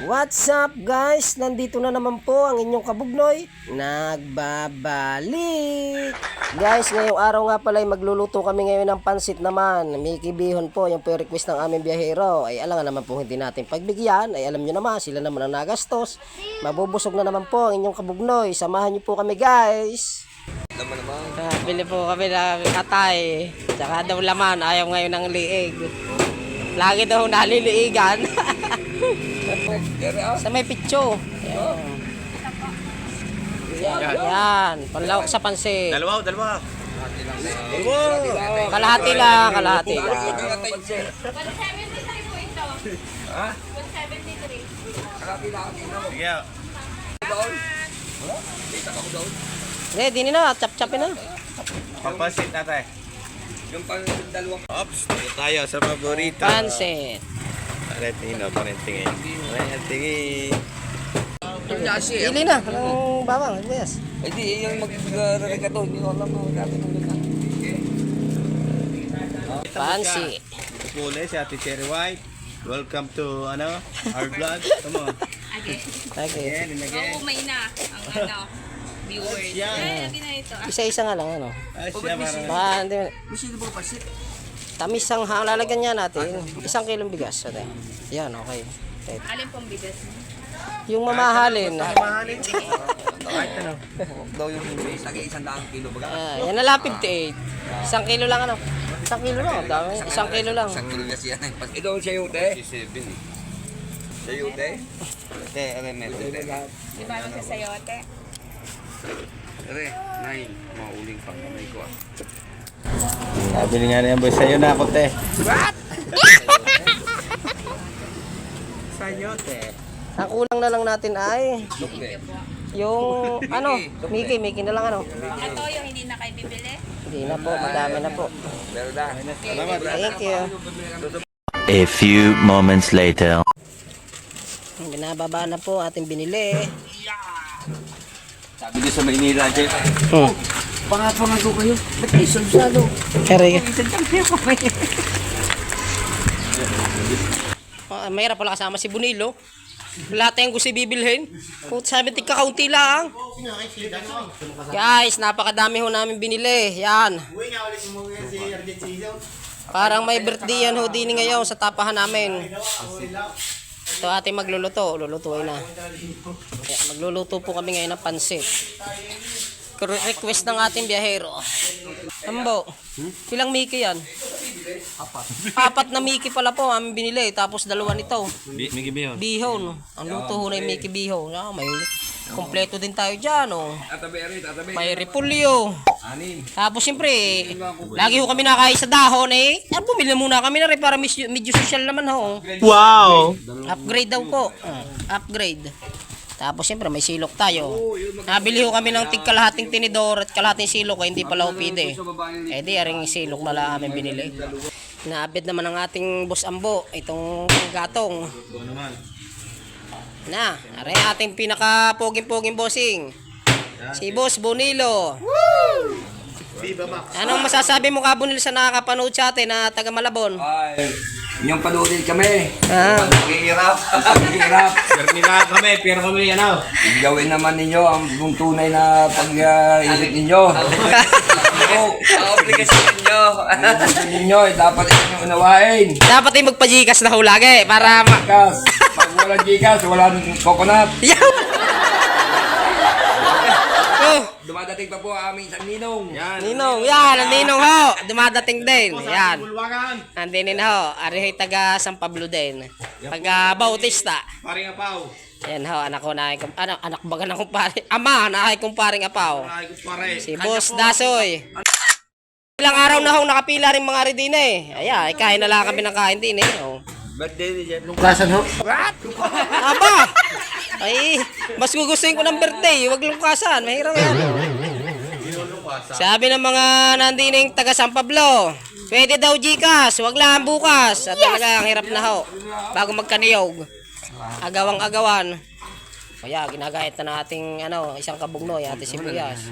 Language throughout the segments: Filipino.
What's up guys? Nandito na naman po ang inyong kabugnoy. Nagbabalik! Guys, ngayong araw nga pala ay magluluto kami ngayon ng pansit naman. Mickey Bihon po, yung po request ng aming biyahero. Ay alam nga naman po hindi natin pagbigyan. Ay alam nyo naman, sila naman ang nagastos. Mabubusog na naman po ang inyong kabugnoy. Samahan nyo po kami guys. Bili po kami ng atay. Tsaka daw laman, ayaw ngayon ng liig. Lagi daw naliliigan. Sa may pitso. Yan. Panlawak sa pansit. Dalawa. Kalahati lang. 173 po ito. Ha? 173. Sige. Ready na. Chop-chopin na. Pampasit natin. Yung pang dalawang Ops, tayo sa paborito. Pansit. Parentingin. Pili na. Anong bawang? Yes. Ay di, yung mag-regato, hindi ko alam na magkano ng regato. Pansit. Kulay si Ate Cherry White. Welcome to our vlog. Come on. Okay. Umay na ang viewers. Yan. Ay, lagi na ito. Isa-isa nga lang. Ay, siya parang. Masino ba pasit? Tamis ang lalagyan niya natin. 1 kilong bigas. Ate. Yan, okay. Alin pong bigas? Yung mamahalin. Kahit ano. Daw yung lagi 100 kilo baga. Yan na lang 58. 1 kilo lang 1 kilo lang. Dami. 1 kilo lang. Isang kilo kasi yan. Ito siya yung te. Siya yung te. Te, Di ba lang sa sayote? Ere, 9. Mauling pang kamay ko ah. Sabi nga niya, boy, sa'yo na ako, te. Sayote. Ang kulang na lang natin ay yung Mickey na lang Ito yung hindi na kayo bibili? Hindi na po, madami na po. Meron na. Thank you. A few moments later. Binababa na po ating binili. Sabi niyo sa Maynila, Jeff. Pangapangan ko kayo. Ba't kayo salo? Kaya mahirap pala kasama si Bonilo. Lahat yung gusto bibilhin. Kung sabi tig kakaunti lang. Guys, napakadami ho namin binili. Yan. Parang may birthday yan ho din ngayon sa tapahan namin. Ito ating magluluto. Lulutuin na. Magluluto po kami ngayon ng pansit. Request ng ating biyahero. Ambo, ilang Mickey yan? Apat na Mickey pala po ang binili. Tapos 2 nito. Mickey Bihon. Bihon. Ang luto ho na yung Mickey Bihon. May kompleto din tayo dyan. Tatabi. May repulyo. 6. Tapos siyempre, lagi ho kami nakain sa dahon eh. Bumili muna kami na rin para medyo social naman ho. Wow! Upgrade daw po. Upgrade. Tapos siyempre may silok tayo. Nabili ho kami ng kalahating tinidor at kalahating silok eh, hindi pala upide. Eh di aring silok na lang amin binili. Naabit naman ang ating boss Ambo, itong gatong. Na, aring ating pinaka poging bossing. Si Boss Bonilo. Anong masasabi mo ka Bonilo sa nakakapanood sa atin na taga Malabon? Ay, yung panulit kami. Ah. Hirap. Garnila kami, pero kami Gawin naman ninyo ang tunay na pag-ilit ninyo. Ang obligasyon ninyo. Ang gusto ninyo, dapat inyong unawain. Dapat ay magpajikas na ho lagi para Gikas. Pag walang gikas, walang coconut. Dumadating pa po ang aming isang ninong. Ninong, yan, ang ninong ho. Dumadating din. Yan. Nandun din ho. Ari ho'y taga San Pablo din. Taga Bautista. Paring apaw. Yan ho, anak ko na anak baga ng kumpare. Ama, na ay kumparing apaw. Si Boss Dasoy. Ilang araw na ho nakapila rin mga ridin eh. Ay, kain na lang kami ng kain din eh. Oh. Birthday ni Jeff. Aba! Ay, mas gugustuhin ko ng birthday. Huwag lungkasan. Mahirap yan. Sabi ng mga nandining taga San Pablo, pwede daw Gcash, wag lang bukas. At talaga, ang hirap na ho. Bago magkaniyog. Agawang-agawan. Kaya ginagayat na nating isang kabugnoy, Ate Sibuyas.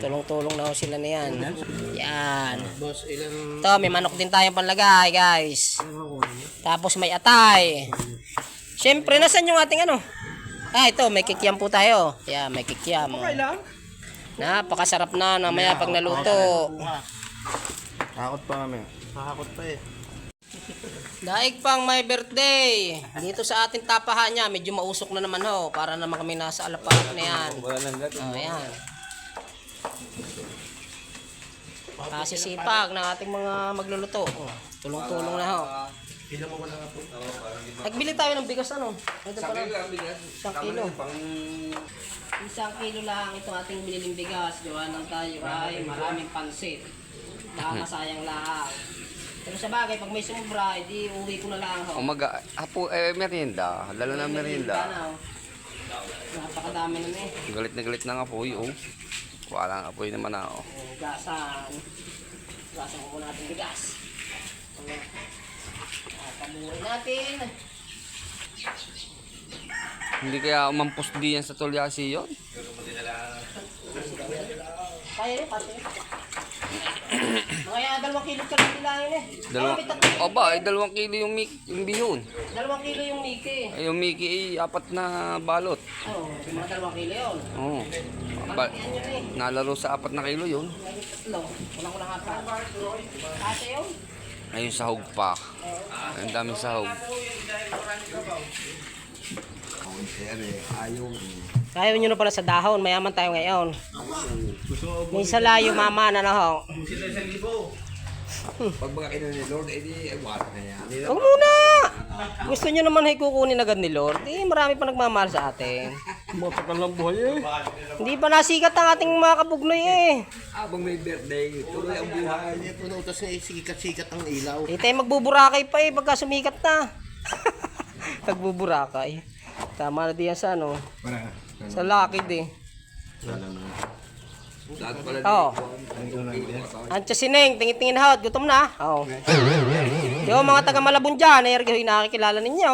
Tulong-tulong na ho sila na yan. Yan. Ito, may manok din tayong panlagay, guys. Tapos may atay. Siyempre, nasan yung ating ano? Ito, may kikiam po tayo. Yeah, may kikiam. Okay lang. Napakasarap na namaya pag naluto. Hakot pa kami. Hakot pa eh. Daig pang may birthday. Dito sa ating tapahan niya, medyo mausok na naman ho. Para naman kami nasa alapanak na yan. Ayan. Sisipag ng ating mga magluluto. Tulong-tulong na ho. Nagbili tayo ng bigas ano? Ito pala. 1 kilo. 1 kilo lang itong ating biniling bigas. Gawa lang tayo ay maraming pansit. Baka masayang lang. Pero sa bagay, pag may sumubra, edi uwi ko na lang ho. Merienda. Lalo na merienda. Napakadami na eh. Galit na galit ng apoy, oh. Walang apoy naman ako. Gasan. Gasan ko natin bigas. Pabuhay natin. Hindi kaya umampos diyan sa Tulyasi yun? Kaya yun, kasi. Mga 2 kilo ka lang nila yun eh. Aba, 2 kilo yung bihon. 2 kilo yung Mickey. Ay, yung Mickey ay 4 na balot. Oo, yung mga 2 kilo yun. Oo. Yan yun eh. Nalaro sa 4 na kilo yun. Lagi 3. Kulang-kulang nga pa. Kasi yun. Ayun, sahog pa. Ang daming sahog. Ayaw nyo na pala sa dahon. Mayaman tayo ngayon. May salayo mama na ho. Pag mga ina ni Lord, edi wala na yan. Huwag muna! Gusto nyo naman ay kukunin agad ni Lord. Marami pa nagmamahal sa atin. Matagal lang buhay eh. Hindi pa nasikat ang ating mga kabugnoy eh. Abang may birthday, tuloy ang buhay. Hindi po nautas na sikat-sikat ang ilaw. Di tayo magbuburakay pa eh pagka sumikat na. Magbuburakay. Tama na diyan sa ano. Sa lakid eh. Oo. Ancha sineng, tingin-tingin hawat, gutom na. Oo. Yung mga taga Malabon dyan, ay nakikilala ninyo.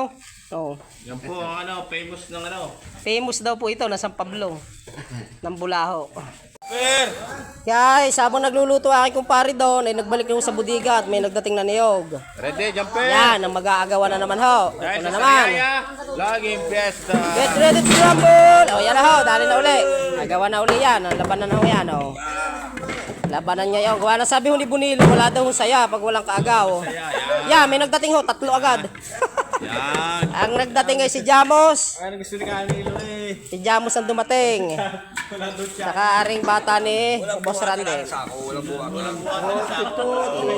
Oo. Yan po ang ano, famous ng ano. Famous daw po ito, na San Pablo. Ng Bulaho. Guys, habang nagluluto aking kumpare doon, ay nagbalik na sa budiga at may nagdating na niyog. Ready, jumper! Yan, ang mag-aagawa na naman ho. Ito na naman. Laging fiesta. Get ready to rumble! O, yan na ho, dali na uli. Agawa na uli yan, ang labanan na ho yan o. Labanan niya yun. Gawa na sabi ho ni Bunilo, wala daw saya pag walang kaagaw. Yan, may nagdating ho, 3 agad. Yan. Ang nagdating ay si Jamos. Ano gusto ni Kanilo eh? Si Jamos ang dumating. Saka aring bata ni Boss Rande. Si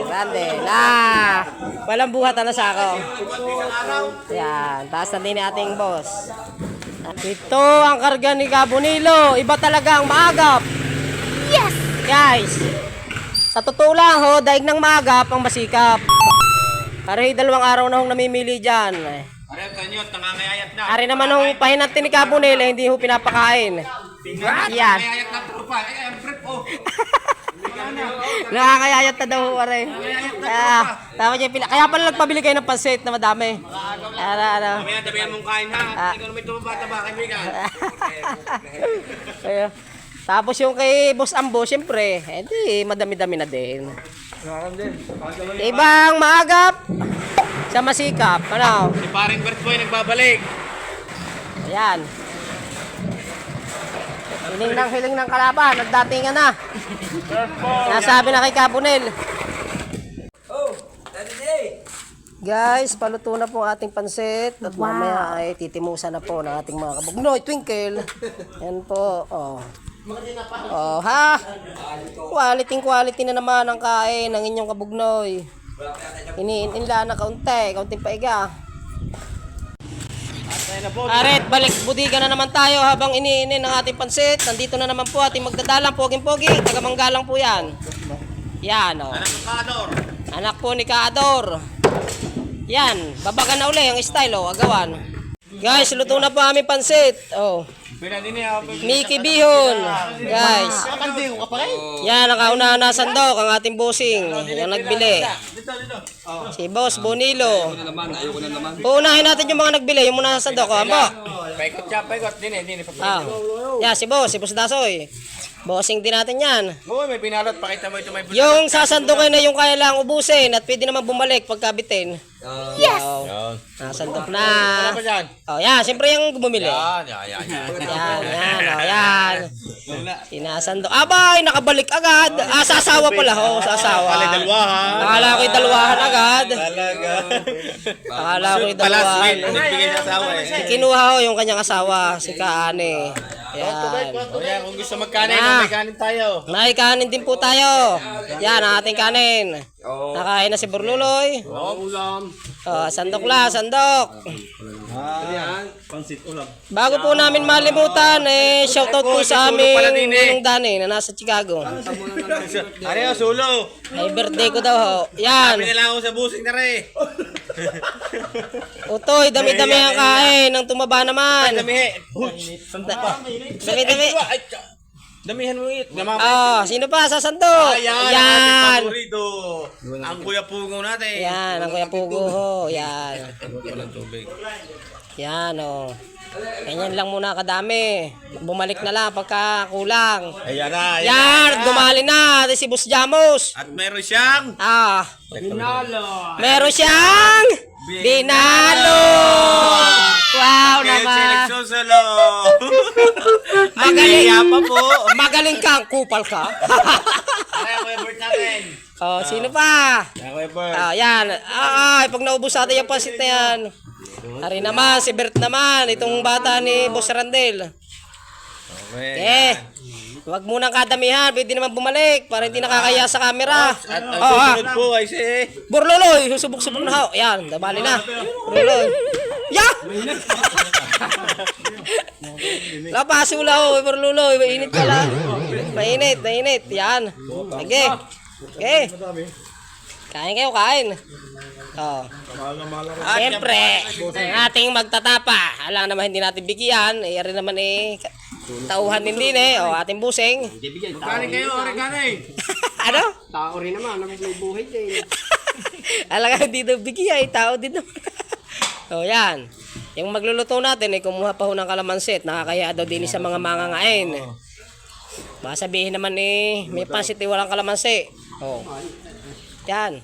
Rande. Walang buhat na sako. Yan. Taas na din ating boss. Ito ang karga ni Gabonilo. Iba talaga ang maagap. Yes! Guys. Sa totoo lang ho, daig ng maagap ang masikap. Ari 2 araw na hong namimili dyan. Ari, kanyo, tangangayayat na. Ari naman hong pahinantin ni Gabonilo, hindi ho pinapakain. Yan. Tangangayayat na trupa. Ay, ang prep oh. Nakakayayat na daw ho, are. Tama dyan, kaya pala nagpabili kayo ng pansit na madami. Ano. Mamaya, dabihan mong kain ha. Hindi ko naman ito bata ba, kaibigan. Ayun. Tapos yung kay Boss Ambo, syempre, hindi madami-dami na din. Ibang maagap sa masikap. Ano? Si paring Bert Boy nagbabalik. Ayan. Hiling ng kalaban, nagdatingan na. Nasabi na kay Kabunel. Guys, paluto na po ang ating pansit at mamaya ay titimusan na po ng ating mga kabugnoy. Twinkle. Yan po. Oh. Oh, ha? Quality na naman ang kain ng inyong kabugnoy. Iniinla na kaunting paiga. Aret, balik budiga na naman tayo habang iniinin ang ating pansit. Nandito na naman po ating magdadalang poging-pogi. Tagamanggalang po yan. Yan, oh. Anak ng Kador. Anak po ni Kaador. Yan, babaga na uli ang style, oh, agawan. Guys, luto na po aming pansit. Oh. Mickey Bihon. Guys. Yan, nakaunahan na sandok ang ating bossing. Yung nagbili. Si Boss Bonilo. Uunahin natin yung mga nagbili. Yung muna sa sandok. Oh, ambo. Paikot siya, paikot. Dini. Yan, si Boss Dasoy. Bossing din natin yan. Oo, may binalot. Pakita mo ito may binalot. Yung sasandukin na yung kaya lang ubusin at pwede naman bumalik pagkabitin. Yes! Yan. Nasandok na. Ano pa dyan? Oh, yan. Siyempre yung bumili. Yan. Yan. Sinasandok. Abay, nakabalik agad. Ah, sa asawa pala. Oh, sa asawa. Kali dalwahan. Akala ko'y dalwahan agad. Talaga. Akala ko'y Palas, dalwahan. nagbigay sa asawa eh. Kinuha ko yung kanyang asawa, si Kaane. Yan. O yan, kung gusto magkanin, Ah. may kanin tayo. May kanin din po tayo. Yan, ang ating kanin. Nakain na si Burluloy. Ulam. Oh, sandok la, sandok. Pansit ulam. Bago po namin malimutan, shoutout po sa aming Ninong Dani na nasa Chicago. Ano yun, sulo? Ay, birthday ko daw ho. Yan. Sabi nila ako sa busing na rin. Utoy, dami-dami ang kain. Nang tumaba naman. Damihe. Sandok pa. Dami-dami. Ay, damihan mo it. Oh, sino pa sa sandok? Ayan. Yan. Paborito. Ang kuya pugaw natin. Yan, ang Kuya Pugo ho. Yan. Walang tubig. Yan, oh. Ganyan lang muna kadami. Bumalik na lang pagka kulang. Ayan na. Yan, dumali na. Si Boss Jamos. At meron siyang Ah. Meron siyang binalo. Wow naman. seleksyon solo. Magaling. Kaya pa po. Magaling kang kupal ka. Kaya kuya Bert natin. Oh, sino pa? Kaya kuya Bert. Ah, yan. Pag naubos natin yung pasit na yan. Hari naman, si Bert naman. Itong bata ni Boss Randel. Okay. Wag munang kadamihan. Pwede naman bumalik para hindi nakakaya sa camera. At ang susunod po ay si... Burluloy, susubok-subok na ho. Yan, dabali na. Burluloy. Ya! Lapasula ho, Burluloy. Mainit pala. Mainit. Yan. Sige. Okay. Kain kayo, kain. Oh. Siyempre, ang ating magtatapa. Alam naman hindi natin bigyan. Rin naman tauhan din O, ating busing. Kanin kayo, kanin. Ano? Tao rin naman, may buhay din. Alam ka, hindi daw bigyan. Tao din naman. O, yan. Yung magluluto natin, kumuha pa ho ng kalamansi. Nakakaya daw din sa mga mangangain. Baka sabihin naman may pansit walang kalamansi. O. Yan.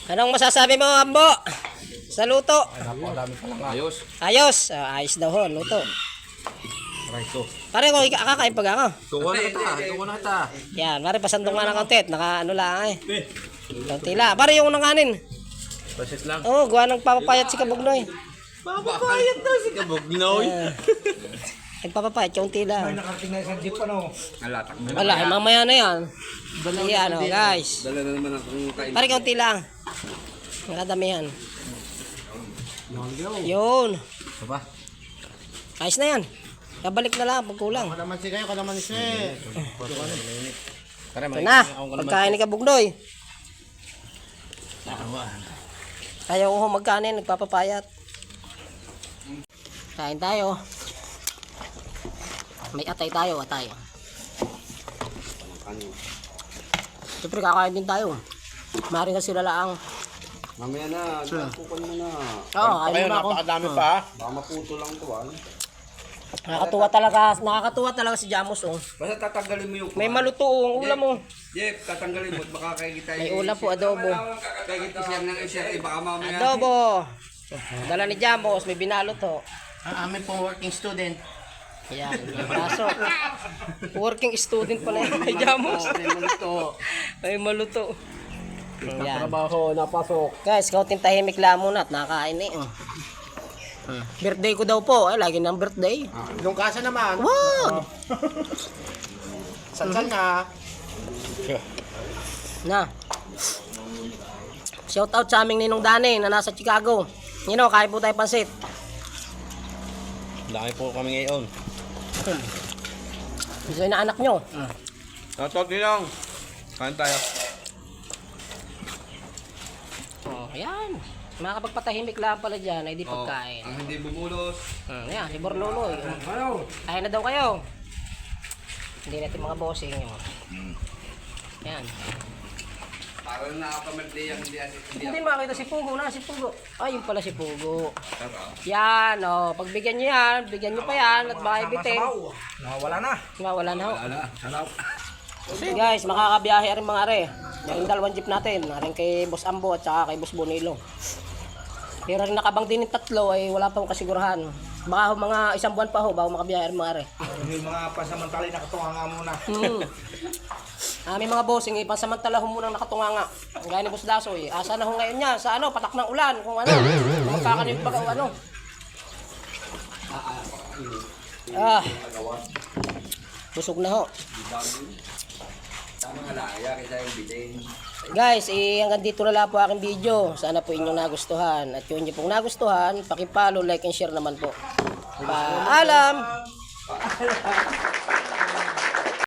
Anong masasabi mo, Ambo? Sa luto? Ayos. Ayos. Ayos daw ho, luto. Pare ko, kakain pag ako. Tuwa na kita. Yan, pare pasandong nga ng konti. Naka ano lang Konti lang. Pare yung unang kanin. Pasit lang. Oo, gawa ng papapayat si Kabugnoy. Papapayat daw si Kabugnoy. Nagpapapayat, konti lang. Nakarating na isang jeep ano. Nalatak na. Wala, mamaya na yan. Yan guys. Dala na naman ang kain. Pare konti lang. Ang kadamihan. Yun. Aba. Ayos na yan. Kabalik na lang pag kulang. Kalamansi kayo, kalamansi. Ito na, pagkain ni Kabugnoy. Ayaw ko magkanin, nagpapapayat. Kain tayo. May atay tayo, atay. Siyempre kakain din tayo. Maring kasi lalaang. Mamaya na, kukunin mo na. Oo, ayun na ako. Napakadami pa. Baka maputo lang to Nakakatuwa talaga si Jamos oh. Basta tatanggalin mo yung... May maluto ang ulam mo. Jeff, tatanggalin mo at baka kaya kita... May ulam po, adobo. Kaya kita siya ng isyate, baka mamaya... Adobo. Dala ni Jamos, may binalot ho. Ang amin pong working student. Ayan, pasok. Working student pala yun kay Jamos. May maluto. Ayan. Trabaho, napasok. Guys, kaunting tahimik lang muna at nakakain Birthday ko daw po. Lagi ng birthday. Yung kasa naman. Wag! Sansan na. Na. Shout out sa aming Ninong Dani na nasa Chicago. Kain po tayo pansit. Laki po kami ngayon. Gusto na anak nyo. Tatot nilang. Kain tayo. Oh, ayan. Makakapagpatahimik lang pala dyan ay di pagkain. Ang hindi bumulos. Ayan, si Borloloy. Kain na daw kayo. Hindi natin mga bossing nyo. Ayan. Parang nakakamali yung hindi Hindi makita si Pugo na, si Pugo. Ay, yun pala si Pugo. Yan, oh. Pagbigyan nyo yan, bigyan nyo pa yan at baka ibitin. Nawala na. Wala na ho. Ala, sarap. Guys, makakabiyahe rin mga are. Yung dalawang jeep natin, rin kay Boss Ambo at saka kay Boss Bonilo. Pero rin nakabang din yung tatlo ay wala pang kasigurahan. Baka ho, mga isang buwan pa ho bago makabiyahe rin mga are. Yung mga pasamantali nakatunganga muna. May mga bossing, ipansamantala ho munang nakatunganga. Gaya ni Boss Dasoy. Asa na ho ngayon niya sa ano, patak ng ulan. Kung ano, magkakanin baga o ano. Busog na ho. Tama nga laya kaysa yung bitin. Guys, hanggang dito na lang po aking video. Sana po inyong nagustuhan. At kung inyo pong nagustuhan, pakipalo, like, and share naman po. Paalam!